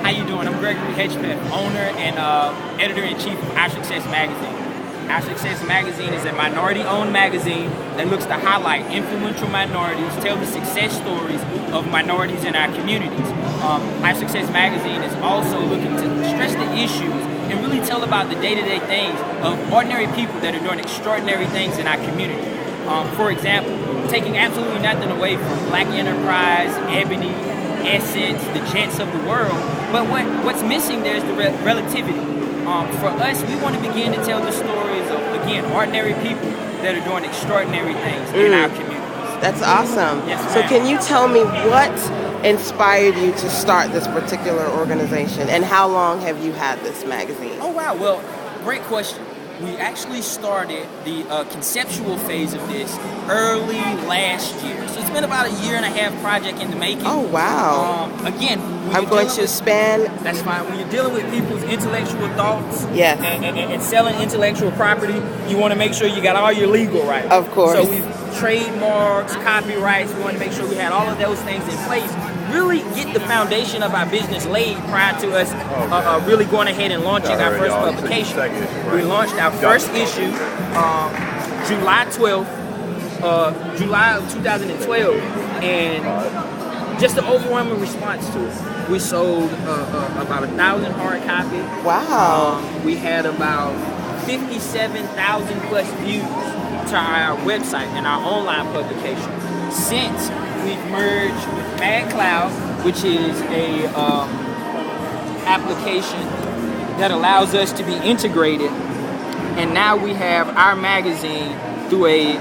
How you doing? I'm Gregory, Hedgepeth, owner and editor-in-chief of Our Success Magazine. Our Success Magazine is a minority-owned magazine that looks to highlight influential minorities, tell the success stories of minorities in our communities. Our Success Magazine is also looking to stress the issues and really tell about the day-to-day things of ordinary people that are doing extraordinary things in our community. For example, taking absolutely nothing away from Black Enterprise, Ebony, Essence, the Jets of the world, but what's missing there is the relativity. For us, we want to begin to tell the stories of, again, ordinary people that are doing extraordinary things in our communities. That's awesome. Yes, so ma'am. can you tell me what inspired you to start this particular organization, and how long have you had this magazine? Oh, wow. Well, great question. We actually started the conceptual phase of this early last year. So it's been about a 1.5-year project in the making. Oh, wow. Again, I'm going to span... That's fine. When you're dealing with people's intellectual thoughts Yes. and selling intellectual property, you want to make sure you got all your legal rights. Of course. So we've trademarks, copyrights, we want to make sure we had all of those things in place. Really get the foundation of our business laid prior to us really going ahead and launching our first publication. We launched our first issue July 12th, July of 2012, and just an overwhelming response to it. We sold about 1,000 hard copies. Wow. We had about 57,000 plus views to our website and our online publication. Since we've merged with MadCloud, which is a application that allows us to be integrated, and now we have our magazine through a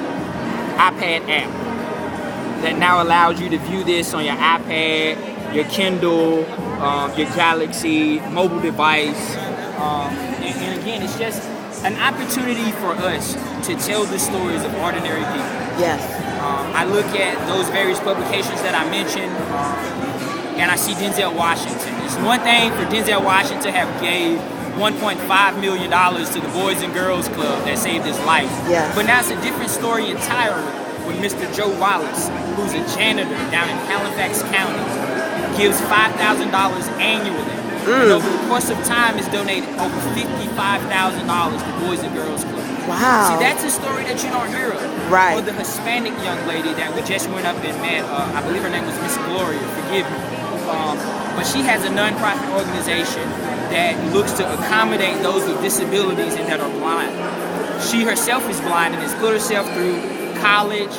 iPad app that now allows you to view this on your iPad, your Kindle, your Galaxy mobile device, and again, it's just an opportunity for us to tell the stories of ordinary people. Yes. I look at those various publications that I mentioned, and I see Denzel Washington. It's one thing for Denzel Washington to have gave $1.5 million to the Boys and Girls Club that saved his life. Yes. But now it's a different story entirely with Mr. Joe Wallace, who's a janitor down in Halifax County, gives $5,000 annually. And over the course of time, has donated over $55,000 to Boys and Girls Club. Wow. See, that's a story that you don't hear of. Right. Or the Hispanic young lady that we just went up and met, I believe her name was Miss Gloria, forgive me. But she has a nonprofit organization that looks to accommodate those with disabilities and that are blind. She herself is blind and has put herself through college,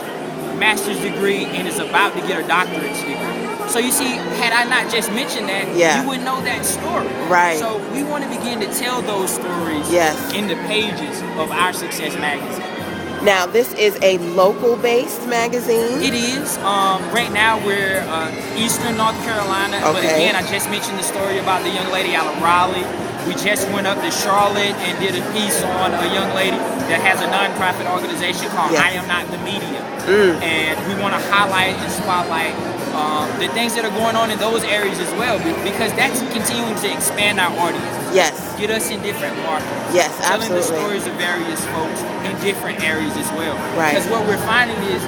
master's degree, and is about to get her doctorate's degree. So you see, had I not just mentioned that, you wouldn't know that story. Right. So we want to begin to tell those stories in the pages of Our Success Magazine. Now, this is a local-based magazine? It is. Right now, we're Eastern North Carolina. Okay. But again, I just mentioned the story about the young lady out of Raleigh. We just went up to Charlotte and did a piece on a young lady that has a nonprofit organization called I Am Not the Media. And we want to highlight and spotlight the things that are going on in those areas as well, because that's continuing to expand our audience. Yes. Get us in different markets. Yes, Telling absolutely. the stories of various folks in different areas as well. Right. Because what we're finding is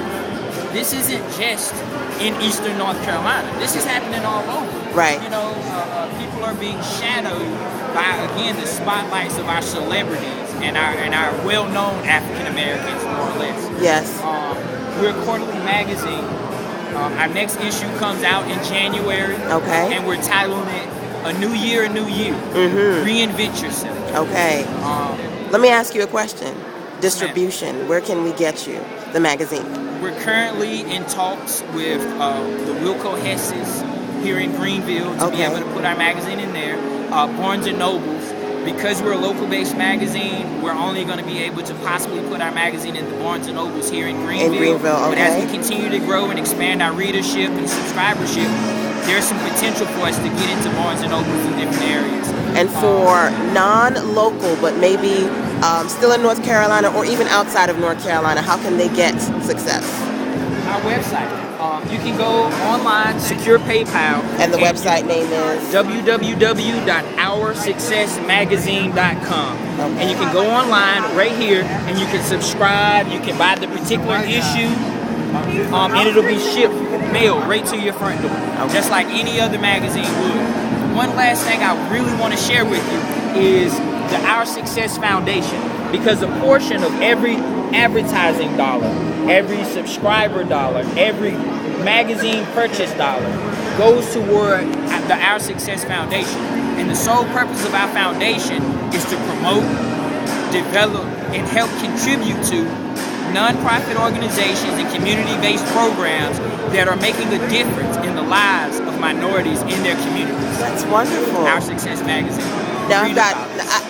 this isn't just in Eastern North Carolina. This is happening all over. Right. You know, people are being shadowed by, again, the spotlights of our celebrities and our well-known African Americans, more or less. Yes. We're a quarterly magazine. Our next issue comes out in January. Okay. And we're titling it A New Year, A New You. Reinvent Yourself. Okay. Let me ask you a question. Distribution. Where can we get you, the magazine? We're currently in talks with the Wilco Hesses here in Greenville to be able to put our magazine in there. Barnes & Nobles. Because we're a local-based magazine, we're only going to be able to possibly put our magazine in the Barnes & Nobles here in Greenville. In Greenville, okay. But as we continue to grow and expand our readership and subscribership, there's some potential for us to get into Barnes & Nobles in different areas. And for non-local, but maybe still in North Carolina or even outside of North Carolina, how can they get success? Our website. You can go online, secure PayPal. And the website name is? www.OurSuccessMagazine.com. And you can go online right here and you can subscribe. You can buy the particular issue. and it'll be shipped, mailed right to your front door, just like any other magazine would. One last thing I really want to share with you is the Our Success Foundation, because a portion of every advertising dollar, every subscriber dollar, every magazine purchase dollar goes toward the Our Success Foundation. And the sole purpose of our foundation is to promote, develop, and help contribute to nonprofit organizations and community-based programs that are making a difference in the lives of minorities in their communities. That's wonderful. Our Success Magazine. Now I've got,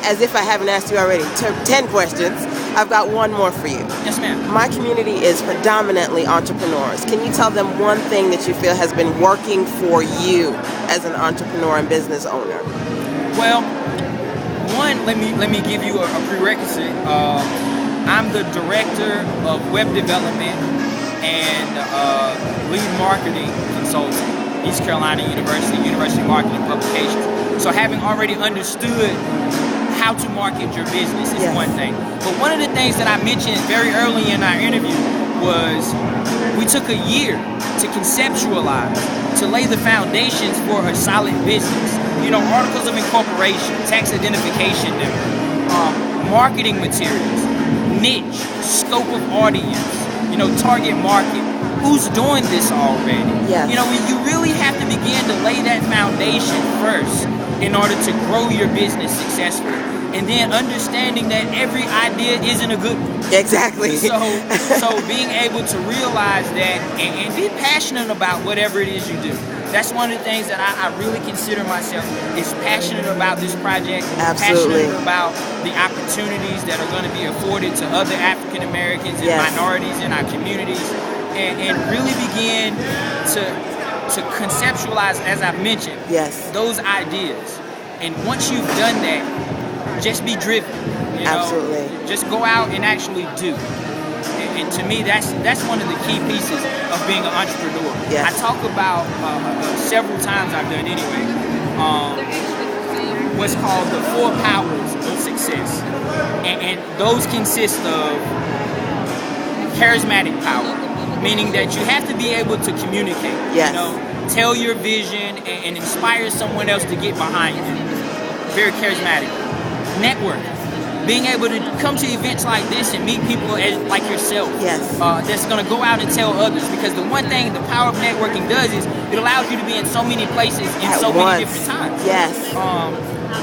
as if I haven't asked you already, 10 questions. I've got one more for you. Yes, ma'am. My community is predominantly entrepreneurs. Can you tell them one thing that you feel has been working for you as an entrepreneur and business owner? Well, one, let me give you a prerequisite. I'm the director of web development and lead marketing consultant, East Carolina University Marketing Publications. So having already understood how to market your business is one thing. But one of the things that I mentioned very early in our interview was we took a year to conceptualize, to lay the foundations for a solid business. You know, articles of incorporation, tax identification number, marketing materials, niche, scope of audience, you know, target market. Who's doing this already? Yes. You know, you really have to begin to lay that foundation first in order to grow your business successfully. And then understanding that every idea isn't a good one. Exactly. So being able to realize that and be passionate about whatever it is you do. That's one of the things that I really consider myself is passionate about this project. Absolutely. Passionate about the opportunities that are going to be afforded to other African Americans and minorities in our communities, and really begin to conceptualize, as I've mentioned, those ideas. And once you've done that, just be driven. You know? Absolutely. Just go out and actually do. And to me, that's one of the key pieces of being an entrepreneur. I talk about several times I've done anyway, what's called the 4 powers of success, and those consist of charismatic power, meaning that you have to be able to communicate. You know, tell your vision and inspire someone else to get behind you. Very charismatic. Network. Being able to come to events like this and meet people like yourself that's going to go out and tell others, because the one thing the power of networking does is it allows you to be in so many places in so many different times.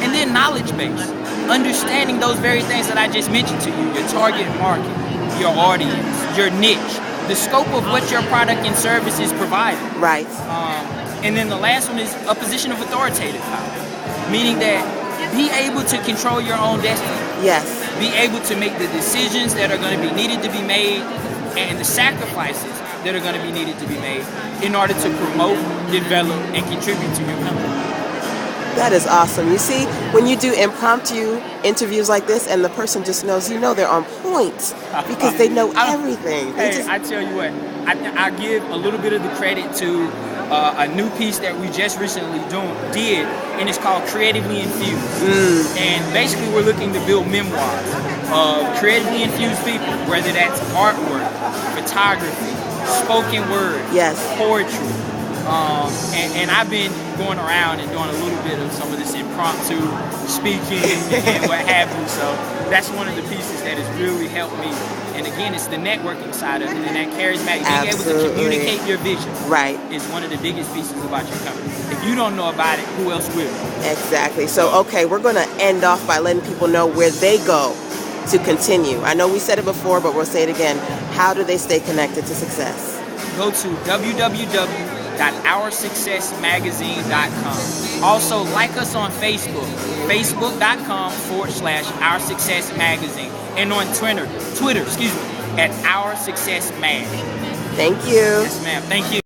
And then knowledge base, understanding those very things that I just mentioned to you, your target market, your audience, your niche, the scope of what your product and service is providing. And then the last one is a position of authoritative power, meaning that be able to control your own destiny. Be able to make the decisions that are going to be needed to be made and the sacrifices that are going to be needed to be made in order to promote, develop, and contribute to your company. That is awesome. You see, when you do impromptu interviews like this and the person just knows, you know they're on point because they know everything. I tell you what, I give a little bit of the credit to a new piece that we just recently did, and it's called Creatively Infused. And basically we're looking to build memoirs of creatively infused people, whether that's artwork, photography, spoken word, poetry. And I've been going around and doing a little bit of some of this impromptu speaking and what have you. So that's one of the pieces that has really helped me. And again, it's the networking side of it, and that charismatic, being able to communicate your vision is one of the biggest pieces about your company. If you don't know about it, who else will? Exactly. So, okay, we're going to end off by letting people know where they go to continue. I know we said it before, but we'll say it again. How do they stay connected to success? Go to www.OurSuccessMagazine.com. Also, like us on Facebook, facebook.com/OurSuccessMagazine. And on Twitter, at Our Success Mag. Thank you. Yes, ma'am. Thank you.